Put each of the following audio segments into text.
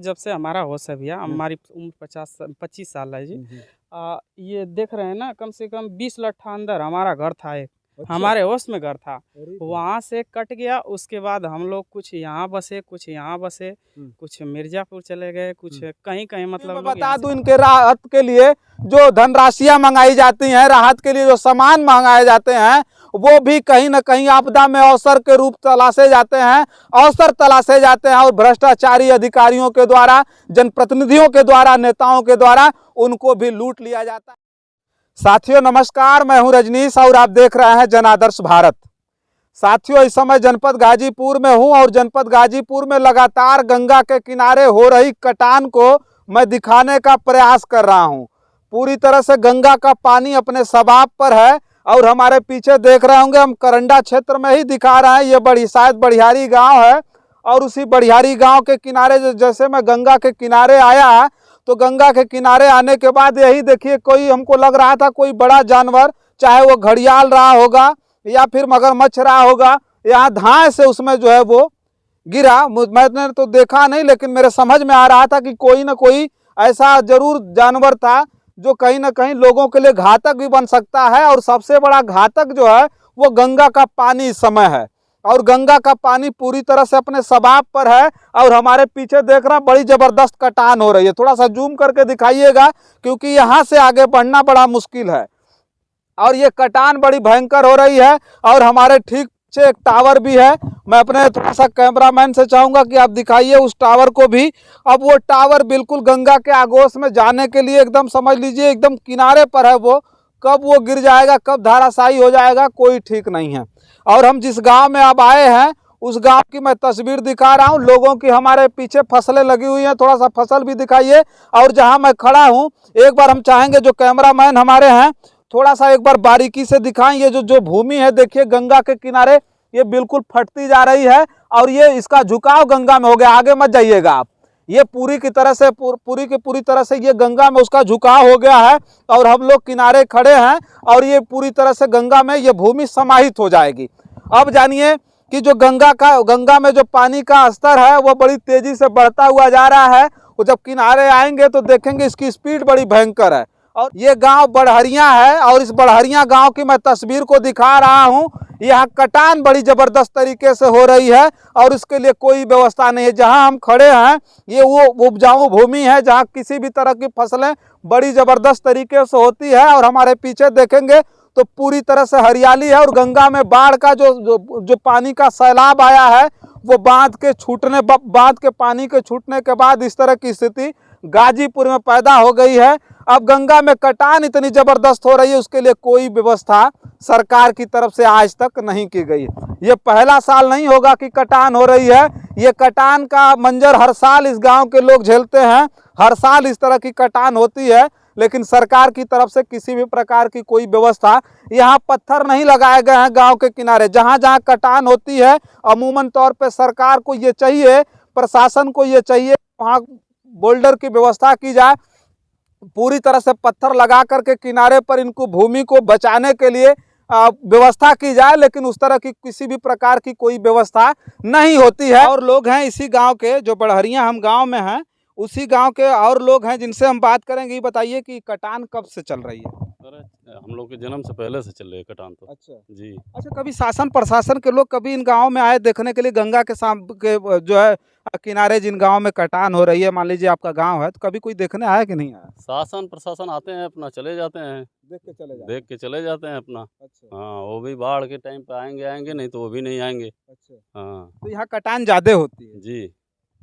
जब से हमारा होश है भैया, हमारी उम्र 25 साल है जी। ये देख रहे हैं ना, कम से कम 20 लट्ठा अंदर हमारा घर था एक। अच्छा। हमारे होश में घर था, अरे वहाँ से कट गया। उसके बाद हम लोग कुछ यहाँ बसे, कुछ यहाँ बसे, कुछ मिर्जापुर चले गए, कुछ कहीं कहीं मतलब मैं लोग बता यहाँ दूं, इनके राहत के लिए जो धनराशियां मंगाई जाती हैं, राहत के लिए जो सामान मंगाए जाते हैं, वो भी कहीं ना कहीं आपदा में अवसर के रूप तलाशे जाते हैं, अवसर तलाशे जाते हैं और भ्रष्टाचारी अधिकारियों के द्वारा, जनप्रतिनिधियों के द्वारा, नेताओं के द्वारा उनको भी लूट लिया जाता है। साथियों नमस्कार, मैं हूं रजनीश और आप देख रहे हैं जन आदर्श भारत। साथियों, इस समय जनपद गाजीपुर में हूं और जनपद गाजीपुर में लगातार गंगा के किनारे हो रही कटान को मैं दिखाने का प्रयास कर रहा हूं। पूरी तरह से गंगा का पानी अपने सबाब पर है और हमारे पीछे देख रहे होंगे, हम करंडा क्षेत्र में ही दिखा रहे हैं। ये शायद बढ़ियारी गांव है और उसी बढ़ियारी गांव के किनारे जैसे मैं गंगा के किनारे आया, तो गंगा के किनारे आने के बाद यही देखिए, कोई हमको लग रहा था कोई बड़ा जानवर, चाहे वो घड़ियाल रहा होगा या फिर मगरमच्छ रहा होगा, यहाँ धाए से उसमें जो है वो गिरा। मैंने तो देखा नहीं, लेकिन मेरे समझ में आ रहा था कि कोई ना कोई ऐसा जरूर जानवर था जो कहीं ना कहीं लोगों के लिए घातक भी बन सकता है। और सबसे बड़ा घातक जो है वो गंगा का पानी इस समय है, और गंगा का पानी पूरी तरह से अपने सबाब पर है। और हमारे पीछे देख रहा, बड़ी जबरदस्त कटान हो रही है। थोड़ा सा जूम करके दिखाइएगा, क्योंकि यहाँ से आगे बढ़ना बड़ा मुश्किल है और ये कटान बड़ी भयंकर हो रही है। और हमारे ठीक पीछे एक टावर भी है। मैं अपने थोड़ा सा कैमरामैन से चाहूंगा कि आप दिखाइए उस टावर को भी। अब वो टावर बिल्कुल गंगा के आगोश में जाने के लिए एकदम समझ लीजिए एकदम किनारे पर है। वो कब वो गिर जाएगा, कब धाराशायी हो जाएगा, कोई ठीक नहीं है। और हम जिस गांव में अब आए हैं, उस गांव की मैं तस्वीर दिखा रहा हूं। लोगों की हमारे पीछे फसलें लगी हुई हैं, थोड़ा सा फसल भी दिखाइए। और जहां मैं खड़ा हूं, एक बार हम चाहेंगे जो कैमरामैन हमारे हैं थोड़ा सा एक बार बारीकी से दिखाएं। ये जो भूमि है देखिए गंगा के किनारे, ये बिल्कुल फटती जा रही है और ये इसका झुकाव गंगा में हो गया। आगे मत जाइएगा आप, ये पूरी की तरह से पूरी तरह से ये गंगा में उसका झुकाव हो गया है और हम लोग किनारे खड़े हैं और ये पूरी तरह से गंगा में ये भूमि समाहित हो जाएगी। अब जानिए कि जो गंगा में जो पानी का स्तर है वो बड़ी तेजी से बढ़ता हुआ जा रहा है। वो जब किनारे आएंगे तो देखेंगे इसकी स्पीड बड़ी भयंकर है। और ये गांव बढ़हरिया है और इस बढ़हरिया गांव की मैं तस्वीर को दिखा रहा हूं। यहाँ कटान बड़ी जबरदस्त तरीके से हो रही है और इसके लिए कोई व्यवस्था नहीं है। जहां हम खड़े हैं ये वो उपजाऊ भूमि है जहां किसी भी तरह की फसलें बड़ी जबरदस्त तरीके से होती है। और हमारे पीछे देखेंगे तो पूरी तरह से हरियाली है और गंगा में बाढ़ का जो पानी का सैलाब आया है, वो बांध के पानी के छूटने के बाद इस तरह की स्थिति गाजीपुर में पैदा हो गई है। अब गंगा में कटान इतनी जबरदस्त हो रही है, उसके लिए कोई व्यवस्था सरकार की तरफ से आज तक नहीं की गई। ये पहला साल नहीं होगा कि कटान हो रही है। ये कटान का मंजर हर साल इस गांव के लोग झेलते हैं। हर साल इस तरह की कटान होती है, लेकिन सरकार की तरफ से किसी भी प्रकार की कोई व्यवस्था, यहाँ पत्थर नहीं लगाए गए हैं गांव के किनारे। जहाँ जहाँ कटान होती है अमूमन तौर पे सरकार को ये चाहिए, प्रशासन को ये चाहिए, वहाँ बोल्डर की व्यवस्था की जाए, पूरी तरह से पत्थर लगा करके किनारे पर इनको भूमि को बचाने के लिए व्यवस्था की जाए। लेकिन उस तरह की किसी भी प्रकार की कोई व्यवस्था नहीं होती है। और लोग हैं इसी गांव के, जो बढ़हरिया हम गांव में हैं, उसी गांव के और लोग हैं जिनसे हम बात करेंगे। ये बताइए कि कटान कब से चल रही है? अरे हम लोग के जन्म से पहले से चल रही है कटान तो। अच्छा जी। अच्छा, कभी शासन प्रशासन के लोग कभी इन गाँव में आए देखने के लिए, गंगा के जो है किनारे जिन गाँव में कटान हो रही है, मान लीजिए आपका गाँव है, तो कभी कोई देखने आया कि नहीं आया? शासन प्रशासन आते हैं, अपना चले जाते हैं, देख के चले जाते हैं अपना। अच्छा हाँ, वो भी बाढ़ के टाइम पे आएंगे, नहीं तो वो भी नहीं आएंगे। अच्छा, हाँ तो यहाँ कटान ज्यादा होती है। जी।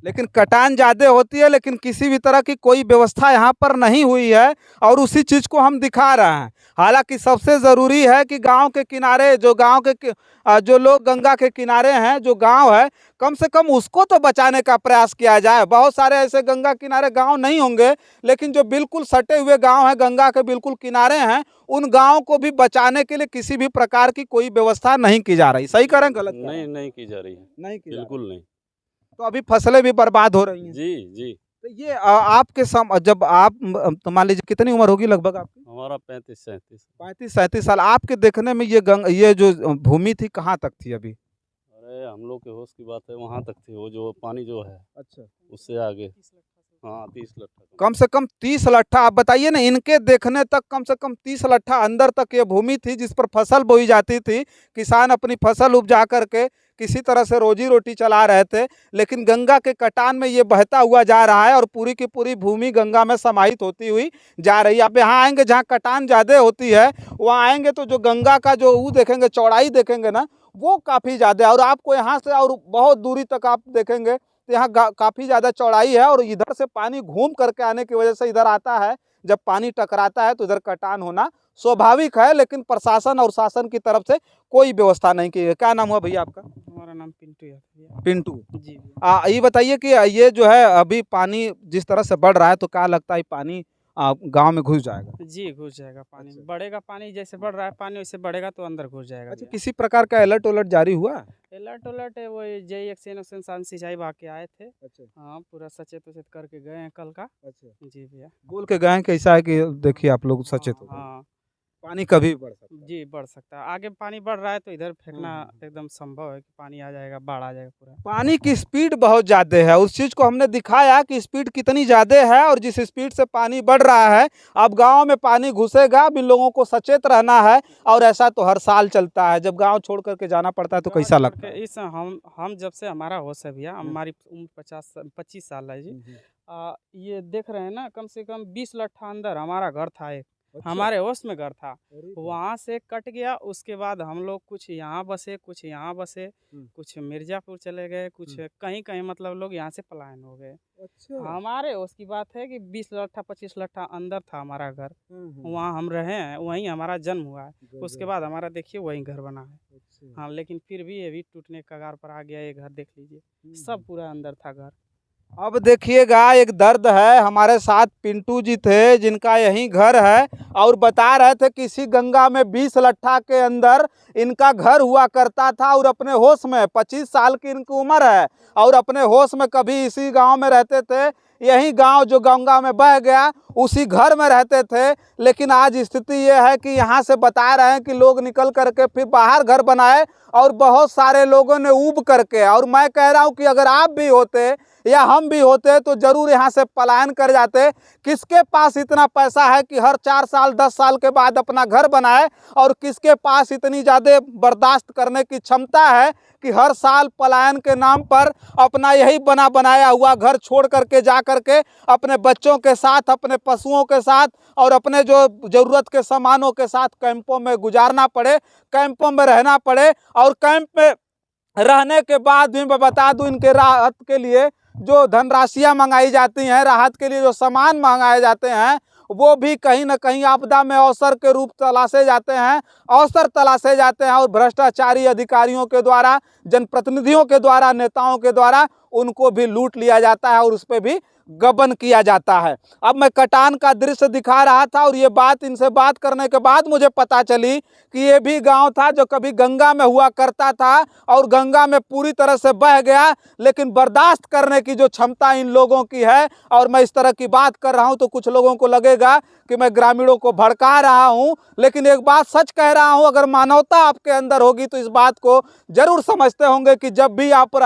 लेकिन कटान ज़्यादा होती है, लेकिन किसी भी तरह की कोई व्यवस्था यहाँ पर नहीं हुई है और उसी चीज़ को हम दिखा रहे हैं। हालांकि सबसे ज़रूरी है कि गांव के किनारे जो लोग गंगा के किनारे हैं, जो गांव है, कम से कम उसको तो बचाने का प्रयास किया जाए। बहुत सारे ऐसे गंगा किनारे गांव नहीं होंगे, लेकिन जो बिल्कुल सटे हुए गांव हैं, गंगा के बिल्कुल किनारे हैं, उन गाँव को भी बचाने के लिए किसी भी प्रकार की कोई व्यवस्था नहीं की जा रही। सही करें गलत? नहीं की जा रही है, नहीं की, बिल्कुल नहीं। तो अभी फसलें भी बर्बाद हो रही हैं। जी जी। तो ये आपके जब आप तो मान लीजिए कितनी उम्र होगी लगभग आपकी? हमारा 35-37 साल। आपके देखने में ये जो भूमि थी कहाँ तक थी अभी? अरे हम लोग के होश की बात है, वहाँ तक थी वो जो पानी जो है। अच्छा, उससे आगे हाँ 30 लट्ठा कम से कम 30 लट्ठा। आप बताइए ना, इनके देखने तक कम से कम 30 लट्ठा अंदर तक ये भूमि थी जिस पर फसल बोई जाती थी। किसान अपनी फसल उपजा करके किसी तरह से रोजी रोटी चला रहे थे, लेकिन गंगा के कटान में ये बहता हुआ जा रहा है और पूरी की पूरी भूमि गंगा में समाहित होती हुई जा रही है। आप यहाँ आएंगे जहाँ कटान ज़्यादा होती है, वहाँ आएंगे तो जो गंगा का जो वो देखेंगे, चौड़ाई देखेंगे ना, वो काफ़ी ज़्यादा है। और आपको यहाँ से और बहुत दूरी तक आप देखेंगे तो यहाँ काफ़ी ज़्यादा चौड़ाई है और इधर से पानी घूम करके आने की वजह से इधर आता है। जब पानी टकराता है तो इधर कटान होना स्वाभाविक है, लेकिन प्रशासन और शासन की तरफ से कोई व्यवस्था नहीं की है। क्या नाम हुआ भैया आपका? हमारा नाम पिंटू है भैया। पिंटू जी ये बताइए कि ये जो है अभी पानी जिस तरह से बढ़ रहा है तो क्या लगता है पानी गांव में घुस जाएगा? जी घुस जाएगा पानी। अच्छा। बढ़ेगा पानी, जैसे बढ़ रहा है पानी वैसे बढ़ेगा तो अंदर घुस जाएगा अच्छा, भैया। किसी प्रकार का अलर्ट उलर्ट जारी हुआ? अलर्ट उलर्ट है, वो जेई एक्शन शासन सिंचाई विभाग के आए थे। अच्छा हाँ, पूरा सचेत उचेत करके गए हैं कल का। अच्छा, जी भैया। बोल के गए हैं कि ऐसा है कि देखिए आप लोग सचेत हो, हाँ पानी कभी भी बढ़ सकता है। जी बढ़ सकता है। आगे पानी बढ़ रहा है तो इधर फेंकना हम्म। एकदम संभव है कि पानी आ जाएगा, बाढ़ आ जाएगा पूरा। पानी की स्पीड बहुत ज़्यादा है, उस चीज़ को हमने दिखाया कि स्पीड कितनी ज़्यादा है और जिस स्पीड से पानी बढ़ रहा है, अब गांव में पानी घुसेगा। अब इन लोगों को सचेत रहना है और ऐसा तो हर साल चलता है। जब गांव छोड़ करके जाना पड़ता है तो कैसा लगता है? इस हम जब से हमारा होश है भैया, हमारी उम्र 25 साल है जी। ये देख रहे हैं ना, कम से कम 20 लट्ठा अंदर हमारा घर था एक। अच्छा। हमारे होश में घर था, अरे वहाँ से कट गया। उसके बाद हम लोग कुछ यहाँ बसे, कुछ यहाँ बसे, कुछ मिर्ज़ापुर चले गए, कुछ कहीं कहीं मतलब लोग यहाँ से पलायन हो गए। अच्छा। हमारे होश की बात है कि 20 लट्ठा 25 लट्ठा अंदर था हमारा घर। वहाँ हम रहे हैं, वहीं हमारा जन्म हुआ है। उसके बाद हमारा देखिए वहीं घर बना है। अच्छा। हाँ, लेकिन फिर भी ये भी टूटने के कगार पर आ गया ये घर। देख लीजिए, सब पूरा अंदर था घर। अब देखिएगा, एक दर्द है। हमारे साथ पिंटू जी थे जिनका यही घर है और बता रहे थे कि इसी गंगा में 20 लट्ठा के अंदर इनका घर हुआ करता था और अपने होश में 25 साल की इनकी उम्र है और अपने होश में कभी इसी गांव में रहते थे। यही गांव जो गंगा में बह गया उसी घर में रहते थे। लेकिन आज स्थिति ये है कि यहाँ से बता रहे हैं कि लोग निकल करके फिर बाहर घर बनाए और बहुत सारे लोगों ने ऊब करके, और मैं कह रहा हूँ कि अगर आप भी होते या हम भी होते तो जरूर यहाँ से पलायन कर जाते। किसके पास इतना पैसा है कि हर 4 साल 10 साल के बाद अपना घर बनाए, और किसके पास इतनी ज़्यादा बर्दाश्त करने की क्षमता है कि हर साल पलायन के नाम पर अपना यही बना बनाया हुआ घर छोड़ करके जा करके अपने बच्चों के साथ, अपने पशुओं के साथ और अपने जो ज़रूरत के सामानों के साथ कैंपों में गुजारना पड़े, कैंपों में रहना पड़े। और कैंप में रहने के बाद भी मैं बता दूं, इनके राहत के लिए जो धनराशियां मंगाई जाती हैं, राहत के लिए जो सामान मंगाए जाते हैं, वो भी कहीं ना कहीं आपदा में अवसर के रूप तलाशे जाते हैं, अवसर तलाशे जाते हैं और भ्रष्टाचारी अधिकारियों के द्वारा, जनप्रतिनिधियों के द्वारा, नेताओं के द्वारा उनको भी लूट लिया जाता है और उस पर भी गबन किया जाता है। अब मैं कटान का दृश्य दिखा रहा था और ये बात इनसे बात करने के बाद मुझे पता चली कि ये भी गांव था जो कभी गंगा में हुआ करता था और गंगा में पूरी तरह से बह गया। लेकिन बर्दाश्त करने की जो क्षमता इन लोगों की है, और मैं इस तरह की बात कर रहा हूं तो कुछ लोगों को लगेगा कि मैं ग्रामीणों को भड़का रहा हूं, लेकिन एक बात सच कह रहा हूं, अगर मानवता आपके अंदर होगी तो इस बात को जरूर समझते होंगे कि जब भी आप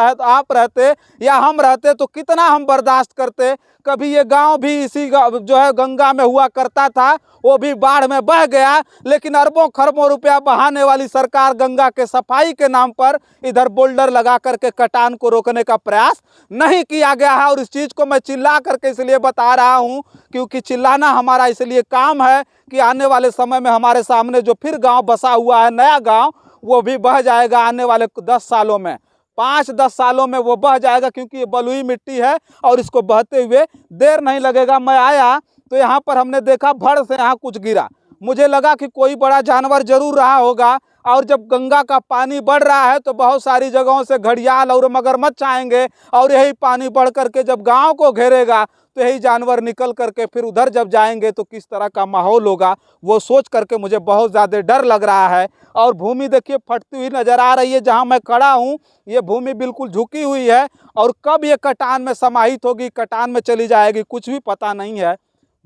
रहते या हम रहते तो कितना हम बर्दाश्त करते। कभी ये गांव भी इसी जो है गंगा में हुआ करता था, वो भी बाढ़ में बह गया, लेकिन अरबों खरबों रुपया बहाने वाली सरकार गंगा के सफाई के नाम पर इधर बोल्डर लगा करके कटान को रोकने का प्रयास नहीं किया गया है। और इस चीज़ को मैं चिल्ला करके इसलिए बता रहा हूं क्योंकि चिल्लाना हमारा इसलिए काम है कि आने वाले समय में हमारे सामने जो फिर गाँव बसा हुआ है, नया गाँव, वो भी बह जाएगा आने वाले 10 सालों में, 5-10 सालों में वो बह जाएगा, क्योंकि ये बलुई मिट्टी है और इसको बहते हुए देर नहीं लगेगा। मैं आया तो यहाँ पर हमने देखा भड़ से यहाँ कुछ गिरा, मुझे लगा कि कोई बड़ा जानवर जरूर रहा होगा। और जब गंगा का पानी बढ़ रहा है तो बहुत सारी जगहों से घड़ियाल और मगरमच्छ आएंगे और यही पानी बढ़ करके जब गांव को घेरेगा तो यही जानवर निकल करके फिर उधर जब जाएंगे तो किस तरह का माहौल होगा, वो सोच करके मुझे बहुत ज़्यादा डर लग रहा है। और भूमि देखिए फटती हुई नज़र आ रही है। जहाँ मैं खड़ा हूँ ये भूमि बिल्कुल झुकी हुई है और कब ये कटान में समाहित होगी, कटान में चली जाएगी, कुछ भी पता नहीं है।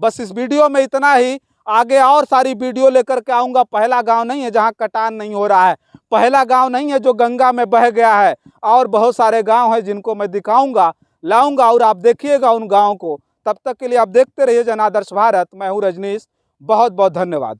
बस इस वीडियो में इतना ही, आगे और सारी वीडियो लेकर के आऊँगा। पहला गांव नहीं है जहां कटान नहीं हो रहा है, पहला गांव नहीं है जो गंगा में बह गया है, और बहुत सारे गांव हैं जिनको मैं दिखाऊंगा, लाऊंगा और आप देखिएगा उन गाँव को, तब तक के लिए आप देखते रहिए जनादर्श भारत। मैं हूँ रजनीश, बहुत बहुत धन्यवाद।